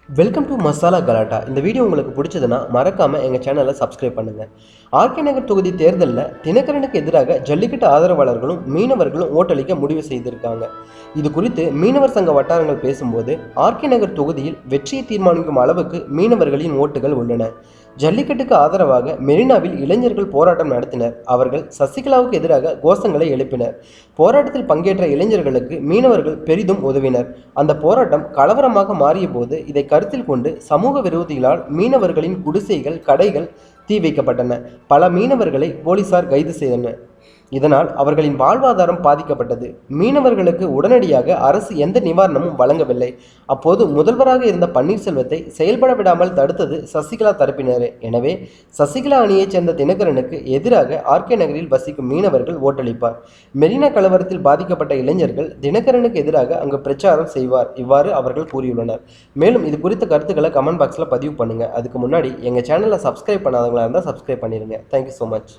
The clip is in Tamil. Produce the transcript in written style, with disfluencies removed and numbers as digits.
வெல்கம் டு மசாலா கலாட்டா. இந்த வீடியோ உங்களுக்கு பிடிச்சதுன்னா மறக்காம எங்க சேனலை சப்ஸ்கிரைப் பண்ணுங்க. ஆர்கே நகர் தொகுதி தேர்தலில் தினகரனுக்கு எதிராக ஜல்லிக்கட்டு ஆதரவாளர்களும் மீனவர்களும் ஓட்டளிக்க முடிவு செய்திருக்காங்க. இது குறித்து மீனவர் சங்க வட்டாரங்கள் பேசும்போது ஆர்கே நகர் தொகுதியில் வெற்றியை தீர்மானிக்கும் அளவுக்கு மீனவர்களின் ஓட்டுகள் உள்ளன. ஜல்லிக்கட்டுக்கு ஆதரவாக மெரினாவில் இளைஞர்கள் போராட்டம் நடத்தினர். அவர்கள் சசிகலாவுக்கு எதிராக கோஷங்களை எழுப்பினர். போராட்டத்தில் பங்கேற்ற இளைஞர்களுக்கு மீனவர்கள் பெரிதும் உதவினர். அந்த போராட்டம் கலவரமாக மாறிய போது இதை கருத்தில் கொண்டு சமூக விரோதிகளால் மீனவர்களின் குடிசைகள், கடைகள் தீ வைக்கப்பட்டன. பல மீனவர்களை போலீசார் கைது செய்தனர். இதனால் அவர்களின் வாழ்வாதாரம் பாதிக்கப்பட்டது. மீனவர்களுக்கு உடனடியாக அரசு எந்த நிவாரணமும் வழங்கவில்லை. அப்போது முதல்வராக இருந்த பன்னீர்செல்வத்தை செயல்பட விடாமல் தடுத்தது சசிகலா தரப்பினரே. எனவே சசிகலா அணியைச் சேர்ந்த தினகரனுக்கு எதிராக ஆர்கே நகரில் வசிக்கும் மீனவர்கள் ஓட்டளிப்பார். மெரினா கலவரத்தில் பாதிக்கப்பட்ட இளைஞர்கள் தினகரனுக்கு எதிராக அங்கு பிரச்சாரம் செய்வார். இவ்வாறு அவர்கள் கூறியுள்ளனர். மேலும் இது குறித்த கருத்துக்களை கமெண்ட் பாக்ஸில் பதிவு பண்ணுங்க. அதுக்கு முன்னாடி எங்கள் சேனலை சப்ஸ்கிரைப் பண்ணாதவங்களா இருந்தால் சப்ஸ்கிரைப் பண்ணிடுங்க. Thank you so much.